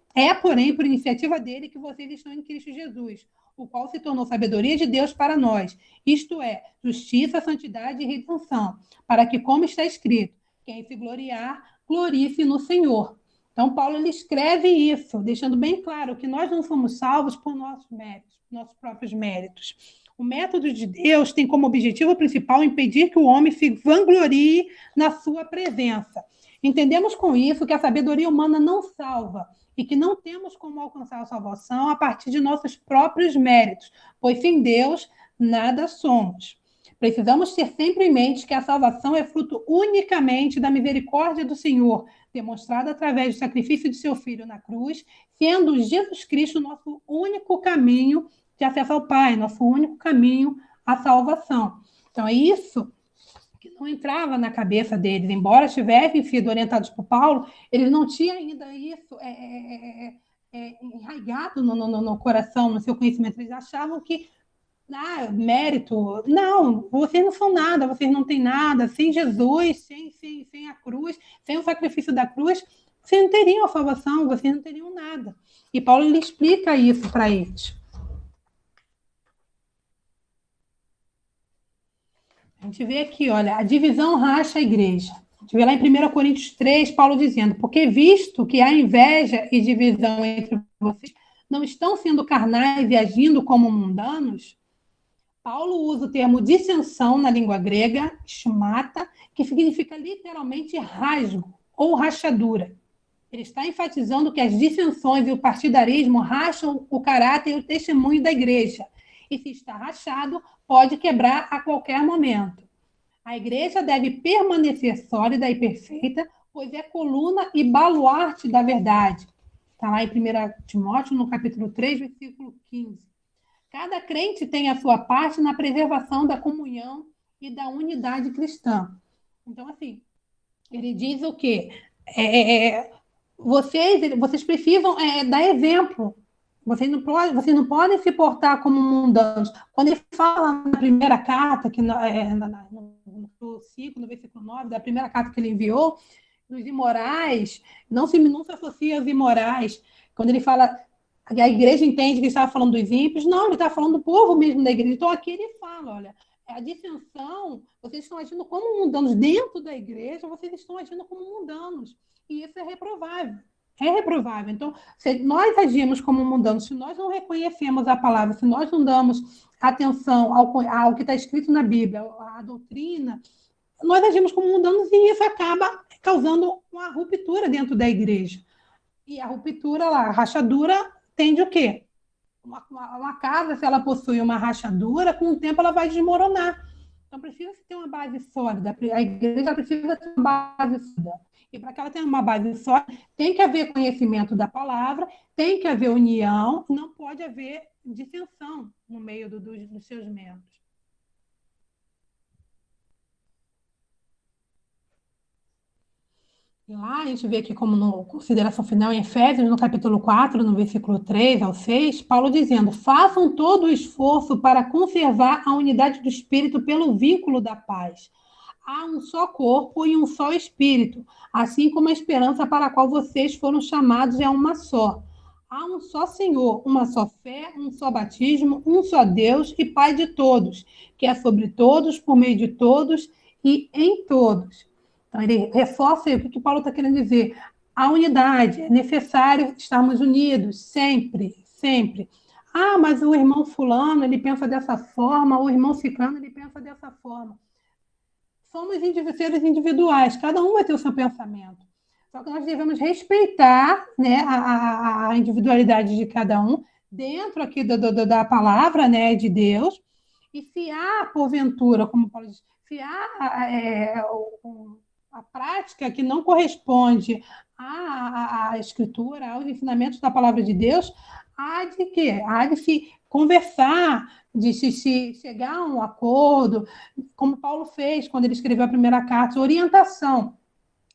que vocês estão em Cristo Jesus, o qual se tornou sabedoria de Deus para nós, isto é, justiça, santidade e redenção, para que, como está escrito, quem se gloriar, glorie-se no Senhor. Então, Paulo ele escreve isso, deixando bem claro que nós não somos salvos por nossos méritos, nossos próprios méritos. O método de Deus tem como objetivo principal impedir que o homem se vanglorie na sua presença. Entendemos com isso que a sabedoria humana não salva e que não temos como alcançar a salvação a partir de nossos próprios méritos, pois sem Deus nada somos. Precisamos ter sempre em mente que a salvação é fruto unicamente da misericórdia do Senhor, demonstrada através do sacrifício de seu Filho na cruz, sendo Jesus Cristo nosso único caminho de acesso ao Pai, nosso único caminho à salvação. Então, é isso que não entrava na cabeça deles, embora tivessem sido orientados por Paulo, eles não tinham ainda isso enraizado no coração, no seu conhecimento. Eles achavam que mérito, não, vocês não são nada, vocês não têm nada, sem Jesus, sem a cruz, sem o sacrifício da cruz, vocês não teriam a salvação, vocês não teriam nada. E Paulo ele explica isso para eles. A gente vê aqui, olha, a divisão racha a igreja. A gente vê lá em 1 Coríntios 3, Paulo dizendo, porque visto que há inveja e divisão entre vocês, não estão sendo carnais e agindo como mundanos? Paulo usa o termo dissensão na língua grega, schmata, que significa literalmente rasgo ou rachadura. Ele está enfatizando que as dissensões e o partidarismo racham o caráter e o testemunho da igreja. E se está rachado, pode quebrar a qualquer momento. A igreja deve permanecer sólida e perfeita, pois é coluna e baluarte da verdade. Está lá em 1 Timóteo, no capítulo 3, versículo 15. Cada crente tem a sua parte na preservação da comunhão e da unidade cristã. Então, assim, ele diz o quê? Vocês precisam dar exemplo. Vocês não podem se portar como mundanos. Quando ele fala na primeira carta, que no 5, no versículo 9, da primeira carta que ele enviou, dos imorais, não se associa aos imorais. Quando ele fala, a igreja entende que ele estava falando dos ímpios, não, ele está falando do povo mesmo da igreja. Então aqui ele fala, olha, a dissensão, vocês estão agindo como mundanos dentro da igreja, vocês estão agindo como mundanos. E isso é reprovável. É reprovável. Então, se nós agimos como mundanos, se nós não reconhecemos a palavra, se nós não damos atenção ao que está escrito na Bíblia, à doutrina, nós agimos como mundanos e isso acaba causando uma ruptura dentro da igreja. E a ruptura, a rachadura, tende o quê? Uma casa, se ela possui uma rachadura, com o tempo ela vai desmoronar. Então, precisa ter uma base sólida. A igreja precisa ter uma base sólida. E para que ela tenha uma base sólida, tem que haver conhecimento da palavra, tem que haver união, não pode haver dissensão no meio dos seus membros. E lá a gente vê que, como no consideração final em Efésios, no capítulo 4, no versículo 3 ao 6, Paulo dizendo: façam todo o esforço para conservar a unidade do Espírito pelo vínculo da paz. Há um só corpo e um só Espírito, assim como a esperança para a qual vocês foram chamados é uma só. Há um só Senhor, uma só fé, um só batismo, um só Deus e Pai de todos, que é sobre todos, por meio de todos e em todos. Então, ele reforça o que Paulo está querendo dizer. A unidade, é necessário estarmos unidos, sempre, sempre. Ah, mas o irmão fulano, ele pensa dessa forma, o irmão ciclano, ele pensa dessa forma. Somos seres individuais, cada um vai ter o seu pensamento. Só que nós devemos respeitar, né, a individualidade de cada um, dentro aqui da palavra, né, de Deus, e se há, porventura, como Paulo diz, se há a prática que não corresponde à Escritura, aos ensinamentos da palavra de Deus, há de quê? Há de se conversar, de se chegar a um acordo, como Paulo fez quando ele escreveu a primeira carta, orientação.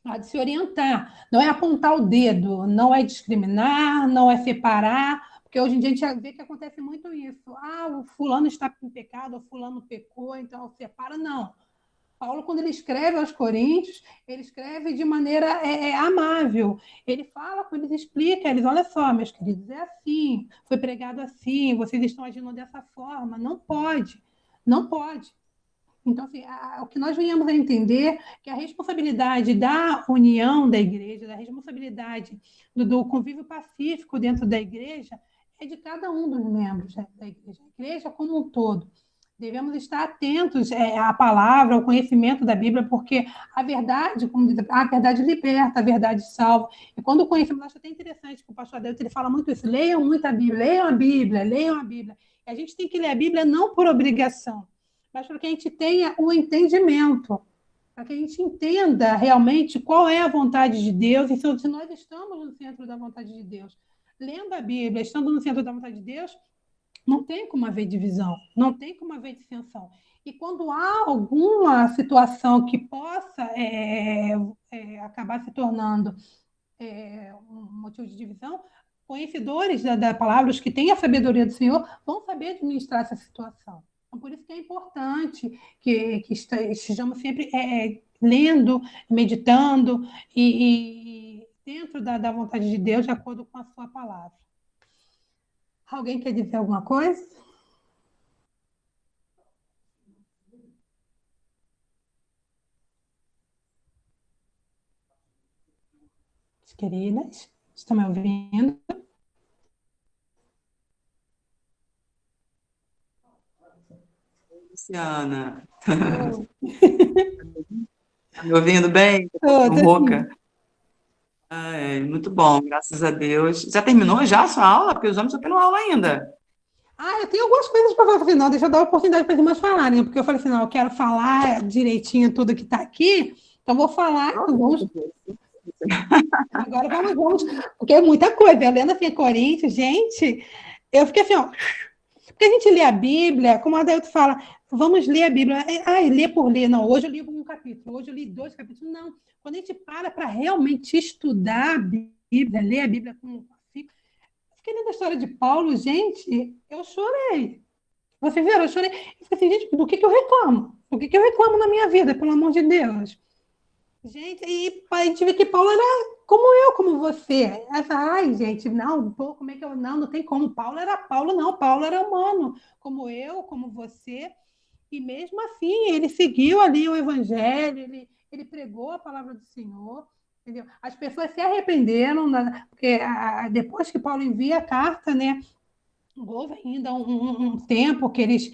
Há de se orientar, não é apontar o dedo, não é discriminar, não é separar, porque hoje em dia a gente vê que acontece muito isso. Ah, o fulano está em pecado, o fulano pecou, então separa. Não. Paulo, quando ele escreve aos Coríntios, ele escreve de maneira amável. Ele fala com eles, explica, eles, olha só, meus queridos, é assim, foi pregado assim, vocês estão agindo dessa forma. Não pode, não pode. Então, assim, o que nós venhamos a entender que a responsabilidade da união da igreja, da responsabilidade do convívio pacífico dentro da igreja, é de cada um dos membros da igreja, a igreja como um todo. Devemos estar atentos à palavra, ao conhecimento da Bíblia, porque a verdade, como diz, a verdade liberta, a verdade salva. E quando conhecemos, acho até interessante que o pastor Adelson, ele fala muito isso, leiam muito a Bíblia, leiam a Bíblia, leiam a Bíblia. E a gente tem que ler a Bíblia não por obrigação, mas para que a gente tenha o entendimento, para que a gente entenda realmente qual é a vontade de Deus e se nós estamos no centro da vontade de Deus. Lendo a Bíblia, estando no centro da vontade de Deus, não tem como haver divisão, não tem como haver dissensão. E quando há alguma situação que possa acabar se tornando um motivo de divisão, conhecedores da palavra, os que têm a sabedoria do Senhor, vão saber administrar essa situação. Então, por isso que é importante que estejamos sempre lendo, meditando e dentro da vontade de Deus, de acordo com a sua palavra. Alguém quer dizer alguma coisa? Queridas, estão me ouvindo? Luciana. Oh, Tá me ouvindo bem? oh, Tô tô rouca. Muito bom, graças a Deus. Já terminou já a sua aula? Porque os homens estão tendo aula ainda. Eu tenho algumas coisas para falar. Falei, não, deixa eu dar a oportunidade para as irmãs falarem, porque eu falei assim, não, eu quero falar direitinho tudo que está aqui, então vou falar, agora vamos, porque é muita coisa. Eu lendo assim, Coríntios, gente, eu fiquei assim, ó, porque a gente lê a Bíblia, como a Adailto fala, vamos ler a Bíblia, ler por ler, não, hoje eu li um capítulo, hoje eu li 2 capítulos, não. Quando a gente para realmente estudar a Bíblia, ler a Bíblia com... Fiquei lendo a história de Paulo, gente, eu chorei. Vocês viram? Eu chorei. Eu falei assim, gente, do que eu reclamo? Do que eu reclamo na minha vida, pelo amor de Deus? Gente, e a gente vê que Paulo era como eu, como você. Ai, gente, não, pô, como é que eu... Não tem como. Paulo era Paulo, não. Paulo era humano, como eu, como você. E mesmo assim, ele seguiu ali o evangelho, ele pregou a palavra do Senhor, entendeu? As pessoas se arrependeram, porque depois que Paulo envia a carta, né, houve ainda um tempo que eles,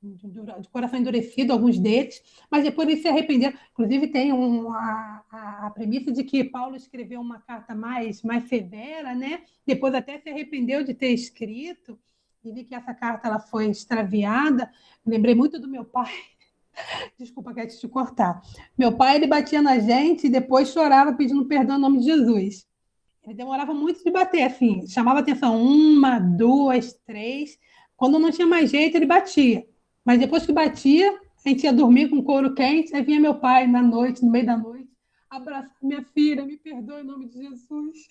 de coração endurecido, alguns deles, mas depois eles se arrependeram. Inclusive, tem a premissa de que Paulo escreveu uma carta mais severa, né? Depois até se arrependeu de ter escrito, e vi que essa carta ela foi extraviada. Lembrei muito do meu pai. Desculpa, quero te cortar. Meu pai, ele batia na gente e depois chorava pedindo perdão em nome de Jesus. Ele demorava muito de bater, assim, chamava atenção, 1, 2, 3. Quando não tinha mais jeito, ele batia. Mas depois que batia, a gente ia dormir com o couro quente, aí vinha meu pai na noite, no meio da noite, abraçar minha filha, me perdoa em nome de Jesus.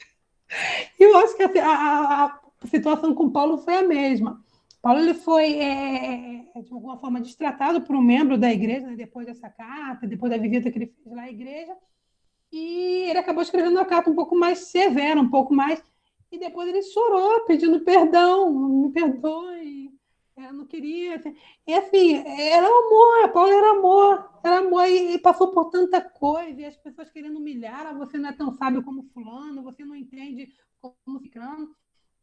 E eu acho que a situação com Paulo foi a mesma. Paulo ele foi, de alguma forma, destratado por um membro da igreja, né, depois dessa carta, depois da visita que ele fez lá à igreja, e ele acabou escrevendo uma carta um pouco mais severa, um pouco mais. E depois ele chorou, pedindo perdão, me perdoe, eu não queria. E assim, era amor, Paulo era amor e passou por tanta coisa, e as pessoas querendo humilhar, você não é tão sábio como fulano, você não entende como ficando.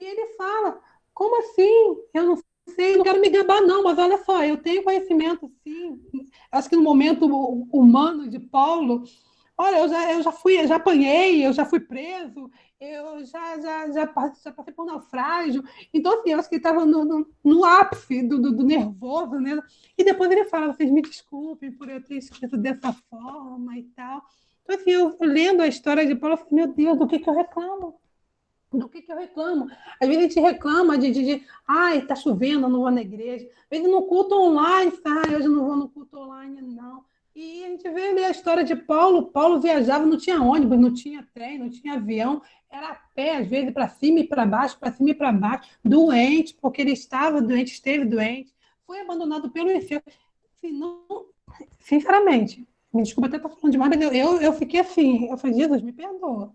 E ele fala, como assim? Eu não sei, não quero me gabar, não, mas olha só, eu tenho conhecimento, sim. Acho que no momento humano de Paulo, olha, eu já fui, eu já apanhei, eu já fui preso, eu já passei por naufrágio. Então, assim, eu acho que ele estava no ápice do nervoso, né? E depois ele fala, vocês me desculpem por eu ter escrito dessa forma e tal. Então, assim, eu lendo a história de Paulo, eu falei, meu Deus, do que eu reclamo? Do que eu reclamo? Às vezes a gente reclama ai, tá chovendo, eu não vou na igreja. Às vezes no culto online, hoje eu não vou no culto online, não. E a gente vê ali a história de Paulo. Paulo viajava, não tinha ônibus, não tinha trem, não tinha avião, era a pé, às vezes, para cima e para baixo, para cima e para baixo, doente, porque ele estava doente, esteve doente, foi abandonado pelo enfermo. Assim, não, sinceramente, me desculpa até estar falando demais, mas eu fiquei assim, eu falei, Jesus, me perdoa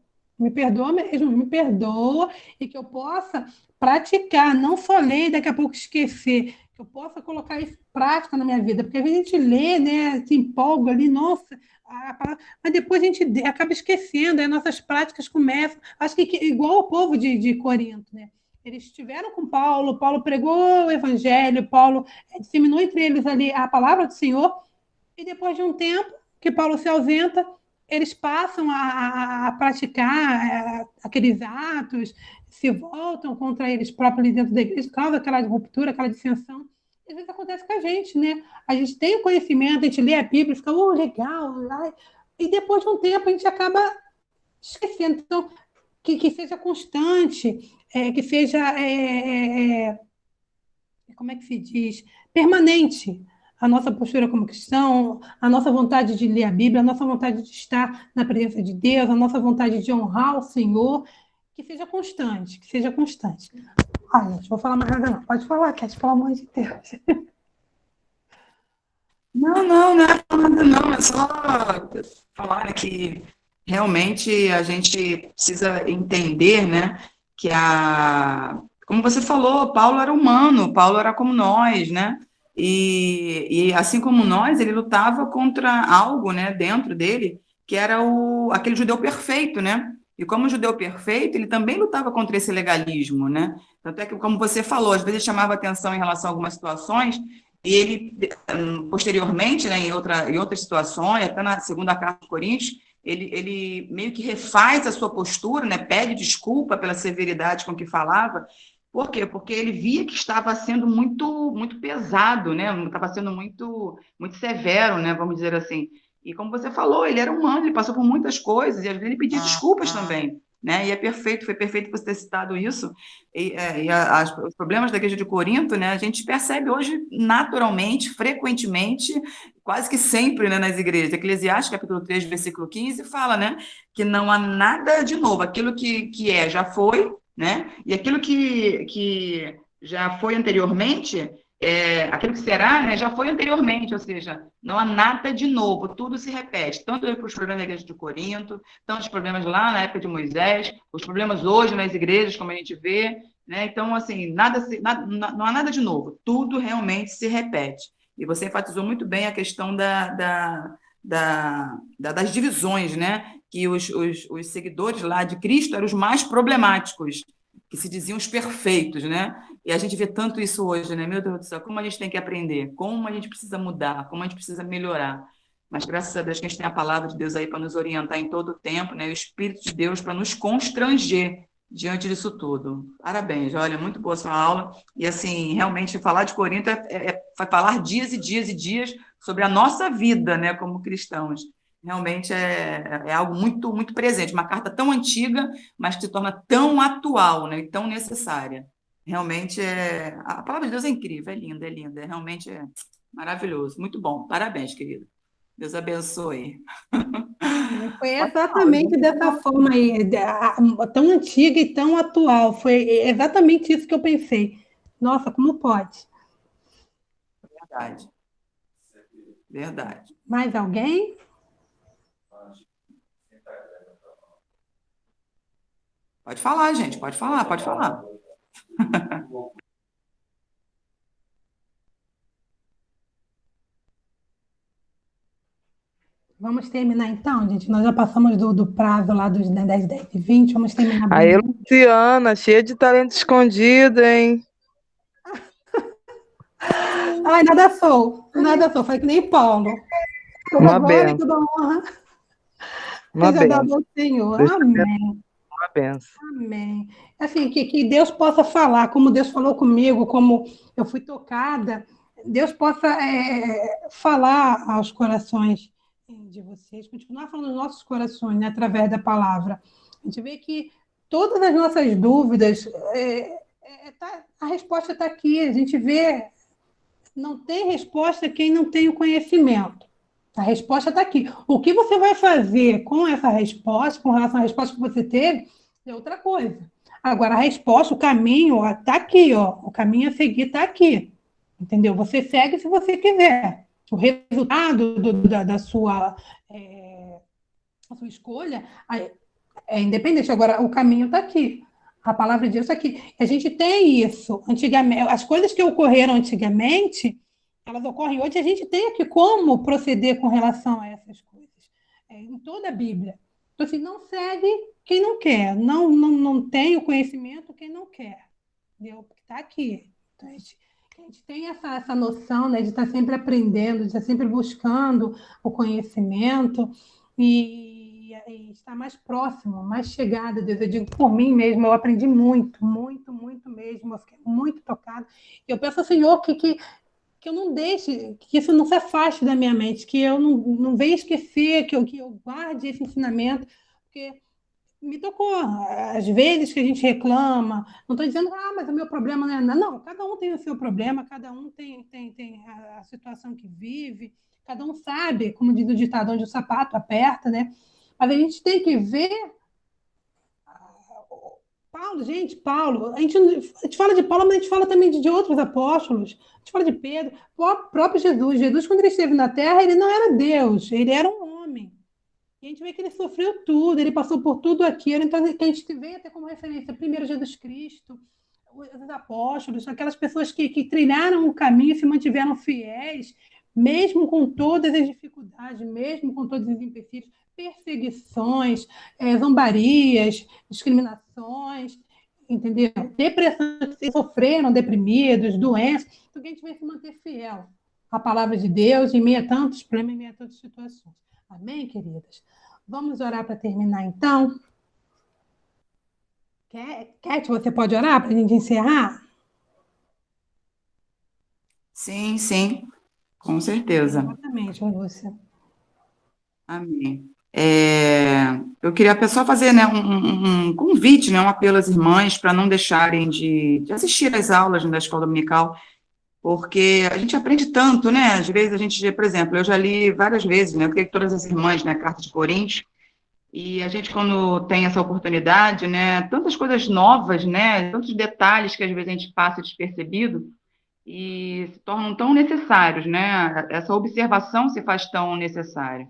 mesmo, me perdoa, e que eu possa praticar, não só ler e daqui a pouco esquecer, que eu possa colocar isso em prática na minha vida, porque às vezes a gente lê, né, se empolga ali, nossa, mas depois a gente acaba esquecendo, aí nossas práticas começam, acho que igual ao povo de Corinto, né? Eles estiveram com Paulo, Paulo pregou o evangelho, Paulo disseminou entre eles ali a palavra do Senhor, e depois de um tempo que Paulo se ausenta, eles passam a praticar aqueles atos, se voltam contra eles próprios ali dentro da igreja, causa aquela ruptura, aquela dissensão. E às vezes acontece com a gente, né? A gente tem o conhecimento, a gente lê a Bíblia, fica, legal, e depois de um tempo a gente acaba esquecendo. Então, que seja constante, que seja, como é que se diz? Permanente a nossa postura como cristão, a nossa vontade de ler a Bíblia, a nossa vontade de estar na presença de Deus, a nossa vontade de honrar o Senhor, que seja constante, que seja constante. Gente, vou falar mais nada não. Pode falar, Cat, pelo amor de Deus. Não é nada, não. É só falar que realmente a gente precisa entender, né, que como você falou, Paulo era humano, Paulo era como nós, né? E assim como nós, ele lutava contra algo, né, dentro dele, que era aquele judeu perfeito, né? E como judeu perfeito, ele também lutava contra esse legalismo, né? Tanto é que, como você falou, às vezes chamava atenção em relação a algumas situações, E ele, posteriormente, né, em outras situações, até na segunda carta de Coríntios, ele meio que refaz a sua postura, né, pede desculpa pela severidade com que falava. Por quê? Porque ele via que estava sendo muito, muito pesado, né, estava sendo muito, muito severo, né, vamos dizer assim. E como você falou, ele era humano, ele passou por muitas coisas, e às vezes ele pedia desculpas também, né, e foi perfeito você ter citado isso. Os problemas da igreja de Corinto, né, a gente percebe hoje naturalmente, frequentemente, quase que sempre, né, nas igrejas. Eclesiastes, capítulo 3, versículo 15, fala, né, que não há nada de novo, aquilo que já foi, né, e aquilo que já foi anteriormente, aquilo que será, né, já foi anteriormente, ou seja, não há nada de novo, tudo se repete, tanto para os problemas da igreja de Corinto, tanto os problemas lá na época de Moisés, os problemas hoje nas igrejas, como a gente vê, né? Então, assim, não há nada de novo, tudo realmente se repete. E você enfatizou muito bem a questão das divisões, né? Que os seguidores lá de Cristo eram os mais problemáticos, que se diziam os perfeitos, né? E a gente vê tanto isso hoje, né? Meu Deus do céu, como a gente tem que aprender, como a gente precisa mudar, como a gente precisa melhorar. Mas graças a Deus que a gente tem a palavra de Deus aí para nos orientar em todo o tempo, né? E o Espírito de Deus para nos constranger diante disso tudo. Parabéns, olha, muito boa sua aula. E assim, realmente falar de Corinto vai falar dias e dias e dias sobre a nossa vida, né, como cristãos. Realmente é algo muito, muito presente, uma carta tão antiga, mas que se torna tão atual, né, e tão necessária. Realmente a palavra de Deus é incrível, é linda, realmente é maravilhoso. Muito bom, parabéns, querido. Deus abençoe. Foi exatamente dessa forma aí, tão antiga e tão atual. Foi exatamente isso que eu pensei. Nossa, como pode? Verdade. Verdade. Mais alguém? Pode falar, gente, pode falar, pode falar. Vamos terminar então, gente. Nós já passamos do prazo lá das 10 e 20. Vamos terminar Aí, bem. Luciana, cheia de talento escondido, hein? Ai, nada sou. Foi que nem Paulo. Toda Uma glória e benção, toda honra uma seja dada benção. ao Senhor. Deus te abençoe, Amém. uma benção. Amém. Assim, que Deus possa falar, como Deus falou comigo, como eu fui tocada, Deus possa falar aos corações de vocês, continuar falando nos nossos corações, né, através da palavra. A gente vê que todas as nossas dúvidas, a resposta está aqui. A gente vê, não tem resposta quem não tem o conhecimento. A resposta está aqui. O que você vai fazer com essa resposta, com relação à resposta que você teve, é outra coisa. Agora, a resposta, o caminho está aqui, ó. O caminho a seguir está aqui. Entendeu? Você segue se você quiser. O resultado da sua escolha é independente. Agora, o caminho está aqui. A palavra de Deus está aqui. A gente tem isso. Antigamente, as coisas que ocorreram antigamente, elas ocorrem hoje. A gente tem aqui como proceder com relação a essas coisas. Em toda a Bíblia. Então, assim, não segue quem não quer. Não tem o conhecimento quem não quer. Entendeu? Porque está aqui. Então, a gente tem essa noção, né, de estar sempre aprendendo, de estar sempre buscando o conhecimento e estar mais próximo, mais chegado a Deus. Eu digo por mim mesmo, eu aprendi muito, muito, muito mesmo. Eu fiquei muito tocada. Eu peço ao Senhor que eu não deixe, que isso não se afaste da minha mente, que eu não venha esquecer, que eu guarde esse ensinamento, porque me tocou. Às vezes que a gente reclama, não estou dizendo, mas o meu problema não é nada. Não, cada um tem o seu problema, cada um tem a situação que vive, cada um sabe, como diz o ditado, onde o sapato aperta, né? Mas a gente tem que ver. Paulo, a gente fala de Paulo, mas a gente fala também de outros apóstolos, a gente fala de Pedro, o próprio Jesus. Jesus, quando ele esteve na Terra, ele não era Deus, ele era um homem. E a gente vê que ele sofreu tudo, ele passou por tudo aquilo. Então, a gente vê até como referência, primeiro Jesus Cristo, os apóstolos, aquelas pessoas que trilharam o caminho e se mantiveram fiéis, mesmo com todas as dificuldades, mesmo com todos os empecilhos, perseguições, zombarias, discriminações. entendeu? Depressão, que sofreram, deprimidos, doenças, então que a gente vai se manter fiel à palavra de Deus em meio a tantos problemas, em meio a tantas situações. Amém, queridas? Vamos orar para terminar, então? Cat, você pode orar para a gente encerrar? Sim, sim, com certeza. Exatamente, com você. Amém. Eu queria só fazer, né, um convite, né, um apelo às irmãs para não deixarem de assistir às aulas, né, da escola dominical, porque a gente aprende tanto, né? Às vezes a gente, por exemplo, eu já li várias vezes, né? Eu creio que todas as irmãs, né, a Carta de Coríntios, e a gente, quando tem essa oportunidade, né, tantas coisas novas, né, tantos detalhes que às vezes a gente passa despercebido e se tornam tão necessários, né? Essa observação se faz tão necessária.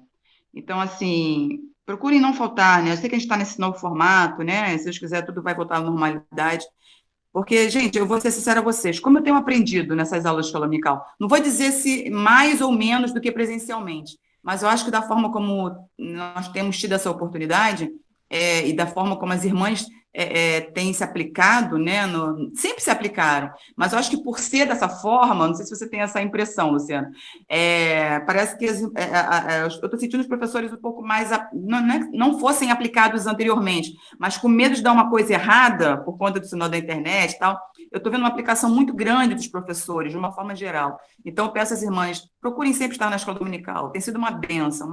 Então, assim, procurem não faltar, né? Eu sei que a gente está nesse novo formato, né? Se Deus quiser, tudo vai voltar à normalidade. Porque, gente, eu vou ser sincera a vocês, como eu tenho aprendido nessas aulas de escola dominical, não vou dizer se mais ou menos do que presencialmente, mas eu acho que da forma como nós temos tido essa oportunidade, e da forma como as irmãs têm se aplicado, né, sempre se aplicaram, mas eu acho que por ser dessa forma, não sei se você tem essa impressão, Luciana, parece que eu estou sentindo os professores um pouco mais, não fossem aplicados anteriormente, mas com medo de dar uma coisa errada, por conta do sinal da internet e tal, eu estou vendo uma aplicação muito grande dos professores, de uma forma geral. Então, eu peço às irmãs, procurem sempre estar na escola dominical, tem sido uma bênção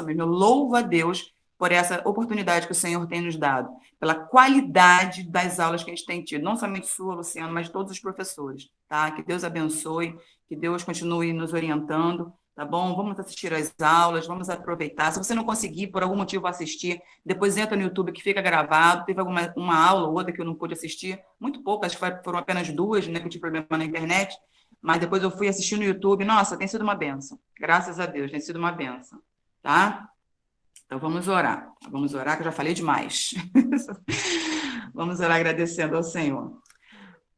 mesmo. Eu louvo a Deus por essa oportunidade que o Senhor tem nos dado, pela qualidade das aulas que a gente tem tido, não somente sua, Luciano, mas de todos os professores, tá? Que Deus abençoe, que Deus continue nos orientando, tá bom? Vamos assistir às aulas, vamos aproveitar. Se você não conseguir, por algum motivo, assistir, depois entra no YouTube que fica gravado. Teve uma aula ou outra que eu não pude assistir, muito pouco, acho que foram apenas 2, né, que eu tive problema na internet, mas depois eu fui assistir no YouTube. Nossa, tem sido uma bênção. Graças a Deus, tem sido uma bênção, tá? Então, vamos orar, que eu já falei demais. Vamos orar agradecendo ao Senhor.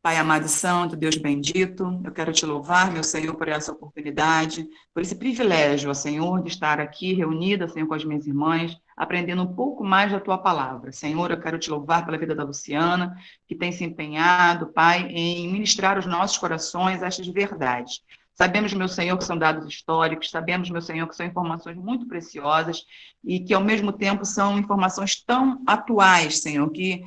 Pai amado e santo, Deus bendito, eu quero te louvar, meu Senhor, por essa oportunidade, por esse privilégio, ó Senhor, de estar aqui reunida, Senhor, com as minhas irmãs, aprendendo um pouco mais da Tua palavra. Senhor, eu quero te louvar pela vida da Luciana, que tem se empenhado, Pai, em ministrar aos nossos corações estas verdades. Sabemos, meu Senhor, que são dados históricos, sabemos, meu Senhor, que são informações muito preciosas e que, ao mesmo tempo, são informações tão atuais, Senhor, que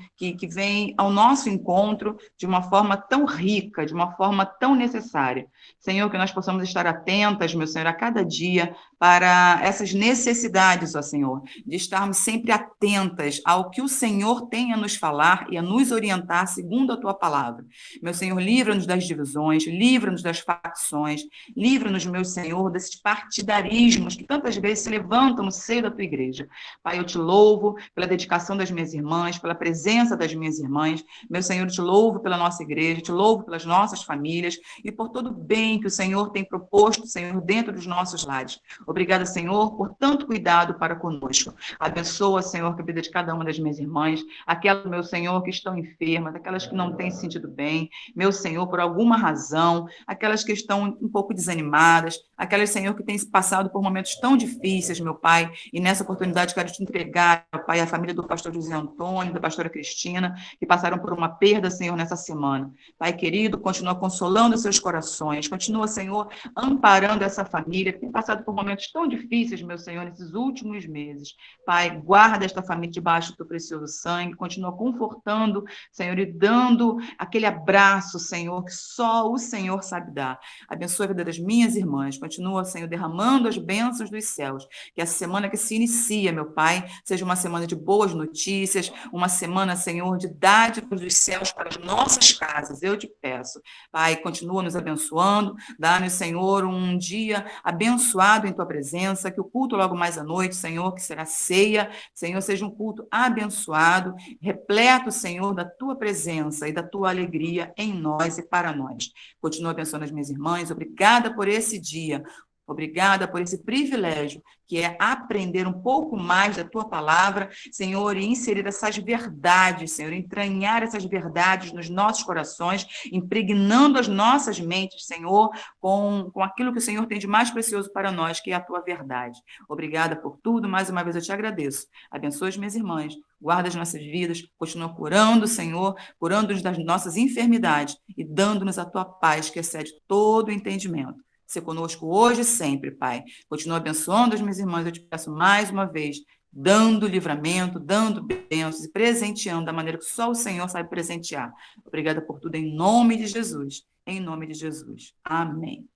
vêm ao nosso encontro de uma forma tão rica, de uma forma tão necessária. Senhor, que nós possamos estar atentas, meu Senhor, a cada dia para essas necessidades, ó Senhor, de estarmos sempre atentas ao que o Senhor tem a nos falar e a nos orientar segundo a Tua palavra. Meu Senhor, livra-nos das divisões, livra-nos das facções, livra-nos, meu Senhor, desses partidarismos que tantas vezes se levantam no seio da Tua igreja. Pai, eu te louvo pela dedicação das minhas irmãs, pela presença das minhas irmãs. Meu Senhor, eu te louvo pela nossa igreja, te louvo pelas nossas famílias e por todo o bem que o Senhor tem proposto, Senhor, dentro dos nossos lares. Obrigada, Senhor, por tanto cuidado para conosco. Abençoa, Senhor, a vida de cada uma das minhas irmãs, aquelas, meu Senhor, que estão enfermas, aquelas que não têm se sentido bem, meu Senhor, por alguma razão, aquelas que estão um pouco desanimadas, aquelas, Senhor, que têm passado por momentos tão difíceis, meu Pai, e nessa oportunidade quero te entregar, meu Pai, a família do pastor José Antônio, da pastora Cristina, que passaram por uma perda, Senhor, nessa semana. Pai querido, continua consolando seus corações, continua, Senhor, amparando essa família que tem passado por momentos tão difíceis, meu Senhor, nesses últimos meses. Pai, guarda esta família debaixo do teu precioso sangue, continua confortando, Senhor, e dando aquele abraço, Senhor, que só o Senhor sabe dar. Abençoa a vida das minhas irmãs, continua, Senhor, derramando as bênçãos dos céus, que essa semana que se inicia, meu Pai, seja uma semana de boas notícias, uma semana, Senhor, de dádivas dos céus para as nossas casas, eu te peço. Pai, continua nos abençoando, dá-nos, Senhor, um dia abençoado em tua presença, que o culto logo mais à noite, Senhor, que será ceia, Senhor, seja um culto abençoado, repleto, Senhor, da tua presença e da tua alegria em nós e para nós. Continua abençoando as minhas irmãs, obrigada por esse dia, Obrigada por esse privilégio, que é aprender um pouco mais da tua palavra, Senhor, e inserir essas verdades, Senhor, entranhar essas verdades nos nossos corações, impregnando as nossas mentes, Senhor, com aquilo que o Senhor tem de mais precioso para nós, que é a tua verdade. Obrigada por tudo, mais uma vez eu te agradeço. Abençoe as minhas irmãs, guarda as nossas vidas, continua curando, Senhor, curando-nos das nossas enfermidades e dando-nos a tua paz, que excede todo o entendimento. Ser conosco hoje e sempre, Pai. Continua abençoando as minhas irmãs, eu te peço mais uma vez, dando livramento, dando bênçãos e presenteando da maneira que só o Senhor sabe presentear. Obrigada por tudo, em nome de Jesus. Em nome de Jesus. Amém.